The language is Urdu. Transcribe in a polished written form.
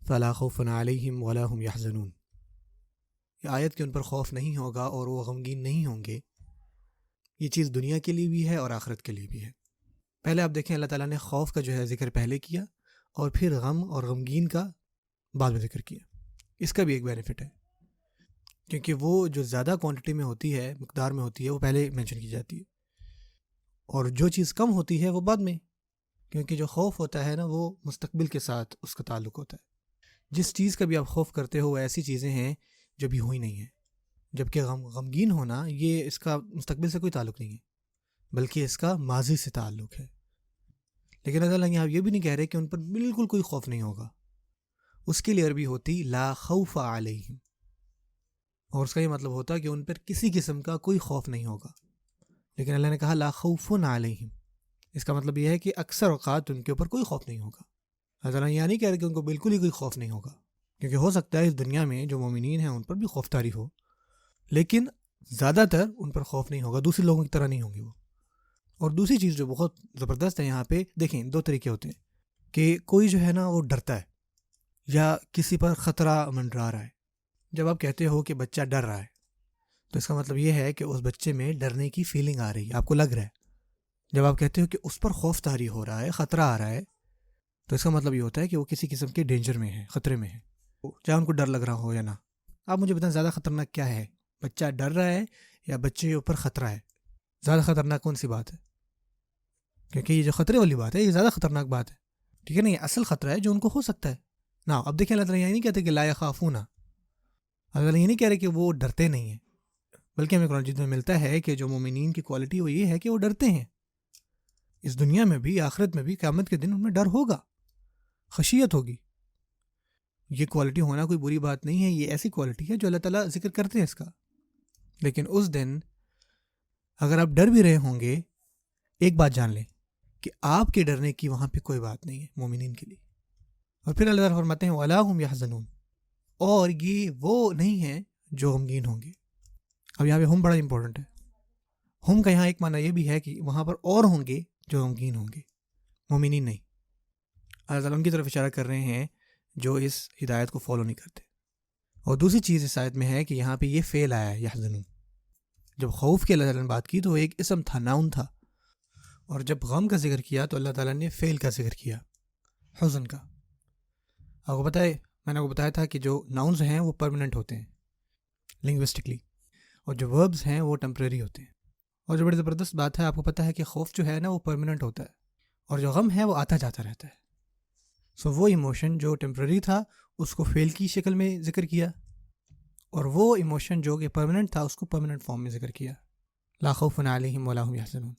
فلا خوف علیہم ولا هم یحزنون. یہ آیت کہ ان پر خوف نہیں ہوگا اور وہ غمگین نہیں ہوں گے، یہ چیز دنیا کے لیے بھی ہے اور آخرت کے لیے بھی ہے. پہلے آپ دیکھیں اللہ تعالیٰ نے خوف کا جو ہے ذکر پہلے کیا اور پھر غم اور غمگین کا بعد میں ذکر کیا. اس کا بھی ایک بینیفٹ ہے کیونکہ وہ جو زیادہ کوانٹٹی میں ہوتی ہے، مقدار میں ہوتی ہے، وہ پہلے مینشن کی جاتی ہے، اور جو چیز کم ہوتی ہے وہ بعد میں، کیونکہ جو خوف ہوتا ہے نا وہ مستقبل کے ساتھ اس کا تعلق ہوتا ہے. جس چیز کا بھی آپ خوف کرتے ہو وہ ایسی چیزیں ہیں جو بھی ہوئی نہیں ہیں، جبکہ غمگین ہونا یہ اس کا مستقبل سے کوئی تعلق نہیں ہے بلکہ اس کا ماضی سے تعلق ہے. لیکن اللہ یہاں یہ بھی نہیں کہہ رہے کہ ان پر بالکل کوئی خوف نہیں ہوگا. اس کے لیے عربی ہوتی لا خوف علیہم، اور اس کا یہ مطلب ہوتا کہ ان پر کسی قسم کا کوئی خوف نہیں ہوگا. لیکن اللہ نے کہا لا خوف علیہم، اس کا مطلب یہ ہے کہ اکثر اوقات ان کے اوپر کوئی خوف نہیں ہوگا. اللہ تعالیٰ یہ نہیں کہہ رہے کہ ان کو بالکل ہی کوئی خوف نہیں ہوگا، کیونکہ ہو سکتا ہے اس دنیا میں جو مومنین ہیں ان پر بھی خوف طاری ہو، لیکن زیادہ تر ان پر خوف نہیں ہوگا، دوسرے لوگوں کی طرح نہیں ہوں گے وہ. اور دوسری چیز جو بہت زبردست ہے یہاں پہ، دیکھیں دو طریقے ہوتے ہیں کہ کوئی جو ہے نا وہ ڈرتا ہے یا کسی پر خطرہ منڈرا رہا ہے. جب آپ کہتے ہو کہ بچہ ڈر رہا ہے تو اس کا مطلب یہ ہے کہ اس بچے میں ڈرنے کی فیلنگ آ رہی ہے، آپ کو لگ رہا ہے. جب آپ کہتے ہو کہ اس پر خوف طاری ہو رہا ہے، خطرہ آ رہا ہے، تو اس کا مطلب یہ ہوتا ہے کہ وہ کسی قسم کے ڈینجر میں ہے، خطرے میں ہے، چاہے ان کو ڈر لگ رہا ہو یا نہ. آپ مجھے بتائیں زیادہ خطرناک کیا ہے، بچہ ڈر رہا ہے یا بچے کے اوپر خطرہ ہے؟ زیادہ خطرناک کون سی بات ہے؟ کیونکہ یہ جو خطرے والی بات ہے یہ زیادہ خطرناک بات ہے، ٹھیک ہے نا. یہ اصل خطرہ ہے جو ان کو ہو سکتا ہے نا. اب دیکھیں اللہ تعالیٰ یہ نہیں کہتے کہ لا یخافون، اللہ تعالیٰ یہ نہیں کہہ رہے کہ وہ ڈرتے نہیں ہیں، بلکہ ہمیں قرآن مجید میں ملتا ہے کہ جو مومنین کی کوالٹی وہ یہ ہے کہ وہ ڈرتے ہیں. اس دنیا میں بھی، آخرت میں بھی، قیامت کے دن ان میں ڈر ہوگا، خشیت ہوگی. یہ کوالٹی ہونا کوئی بری بات نہیں ہے، یہ ایسی کوالٹی ہے جو اللہ تعالیٰ ذکر کرتے ہیں اس کا. لیکن اس دن اگر آپ ڈر بھی رہے ہوں گے، ایک بات جان لیں کہ آپ کے ڈرنے کی وہاں پہ کوئی بات نہیں ہے مومنین کے لیے. اور پھر اللہ تعالیٰ فرماتے ہیں وَلَا هُمْ يَحْزَنُونَ، اور یہ وہ نہیں ہیں جو غمگین ہوں گے. اب یہاں پہ ہم بڑا امپورٹنٹ ہے. ہم کا یہاں ایک معنی یہ بھی ہے کہ وہاں پر اور ہوں گے جو غمگین ہوں گے، مومنین نہیں. اللہ تعالیٰ ان کی طرف اشارہ کر رہے ہیں جو اس ہدایت کو فالو نہیں کرتے. اور دوسری چیز اس آیت میں ہے کہ یہاں پہ یہ فعل آیا ہے یحزنون. جب خوف کی اللہ تعالیٰ نے بات کی تو وہ ایک اسم تھا، ناؤن تھا، اور جب غم کا ذکر کیا تو اللہ تعالیٰ نے فعل کا ذکر کیا، حزن کا. آپ کو پتہ ہے میں نے آپ کو بتایا تھا کہ جو ناؤنز ہیں وہ پرماننٹ ہوتے ہیں لنگوسٹکلی، اور جو وربز ہیں وہ ٹیمپریری ہوتے ہیں. اور جو بڑی زبردست بات ہے، آپ کو پتہ ہے کہ خوف جو ہے نا وہ پرماننٹ ہوتا ہے، اور جو غم ہے وہ آتا جاتا رہتا ہے. سو وہ ایموشن جو ٹیمپریری تھا اس کو فعل کی شکل میں ذکر کیا، اور وہ ایموشن جو کہ پرماننٹ تھا اس کو پرماننٹ فارم میں ذکر کیا. لا خوف علیہم ولا هم یحزنون.